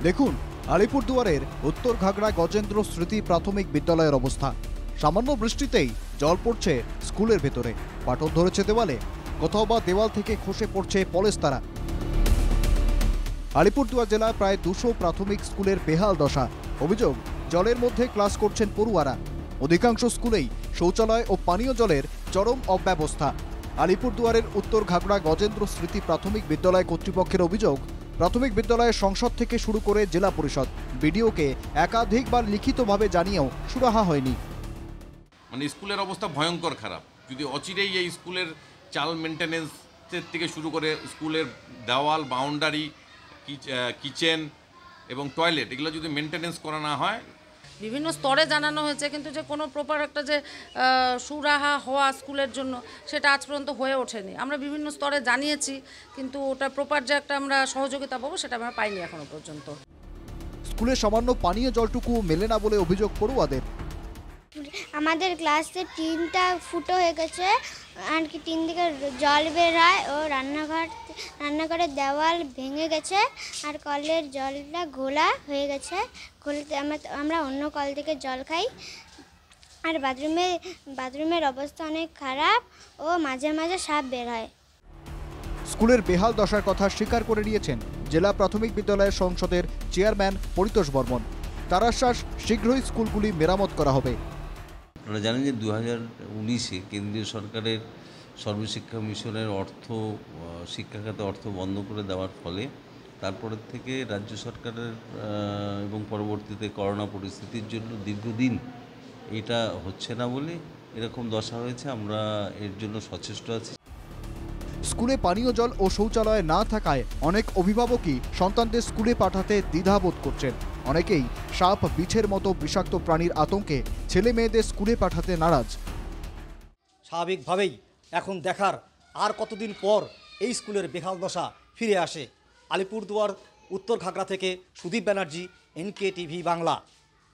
দেখুন আলিপুরদুয়ারের উত্তর ঘাগড়া গজেন্দ্র স্মৃতি প্রাথমিক বিদ্যালয়ের অবস্থা। সামান্য বৃষ্টিতেই জল পড়ছে স্কুলের ভেতরে, পাটন ধরেছে দেওয়ালে, কোথাও বা দেওয়াল থেকে খসে পড়ছে পলেস্তারা। আলিপুরদুয়ার জেলায় প্রায় 200 প্রাথমিক স্কুলের বেহাল দশা। অভিযোগ, জলের মধ্যে ক্লাস করছেন পড়ুয়ারা। অধিকাংশ স্কুলেই শৌচালয় ও পানীয় জলের চরম অব্যবস্থা। আলিপুরদুয়ারের উত্তর ঘাগড়া গজেন্দ্র স্মৃতি প্রাথমিক বিদ্যালয় কর্তৃপক্ষের অভিযোগ, প্রাথমিক বিদ্যালয়ের সংসদ থেকে শুরু করে জেলা পরিষদ, বিডিওকে একাধিকবার লিখিতভাবে জানিয়েও সুরাহা হয়নি। মানে স্কুলের অবস্থা ভয়ঙ্কর খারাপ। যদি অচিরেই এই স্কুলের চাল মেনটেন্যান্সের থেকে শুরু করে স্কুলের দেওয়াল, বাউন্ডারি, কিচেন এবং টয়লেট, এগুলো যদি মেনটেন্যান্স করা না হয়। বিভিন্ন স্তরে জানানো হয়েছে, কিন্তু যে কোনো প্রপার একটা যে সুরাহা হওয়া স্কুলের জন্য, সেটা আজ পর্যন্ত হয়ে ওঠেনি। আমরা বিভিন্ন স্তরে জানিয়েছি, কিন্তু ওটা প্রপার যে একটা আমরা সহযোগিতা পাবো সেটা আমরা পাইনি এখনো পর্যন্ত। স্কুলে সামান্য পানীয় জলটুকু মেলে না বলে অভিযোগ পড়ুয়াদের। আমাদের ক্লাসে টিনটা ফুটো হয়ে গেছে, আর কি টিন থেকে জল বের হয়, ও রান্নাঘরের দেওয়াল ভেঙে গেছে, আর কলের জলটা ঘোলা হয়ে গেছে। ঘোলতে আমরা অন্য কল থেকে জল খাই। আর বাথরুমের অবস্থা অনেক খারাপ, ও মাঝে মাঝে সাপ বের হয়। স্কুলের বেহাল দশার কথা স্বীকার করে নিয়েছেন জেলা প্রাথমিক বিদ্যালয়ের সংসদের চেয়ারম্যান পরিতোষ বর্মন। তার আশ্বাস, শীঘ্রই স্কুলগুলি মেরামত করা হবে। আপনারা জানেন যে 2019-এ কেন্দ্রীয় সরকারের সর্বশিক্ষা মিশনের শিক্ষা খাতে অর্থ বন্ধ করে দেওয়ার ফলে তারপরের থেকে রাজ্য সরকারের এবং পরবর্তীতে করোনা পরিস্থিতির জন্য দীর্ঘদিন এটা হচ্ছে না বলে এরকম দশা হয়েছে। আমরা এর জন্য সচেষ্ট আছি। স্কুলে পানীয় জল ও শৌচালয় না থাকায় অনেক অভিভাবকই সন্তানদের স্কুলে পাঠাতে দ্বিধাবোধ করছেন। অনেকেই সাপ, বিছের মতো বিষাক্ত প্রাণীর আতঙ্কে ছেলে মেয়েদের স্কুলে পাঠাতে নারাজ। স্বাভাবিকভাবেই এখন দেখার আর কতদিন পর এই স্কুলের বেহাল দশা ফিরে আসে। আলিপুরদুয়ার উত্তর ঘাগড়া থেকে সুদীপ ব্যানার্জি, NK TV বাংলা।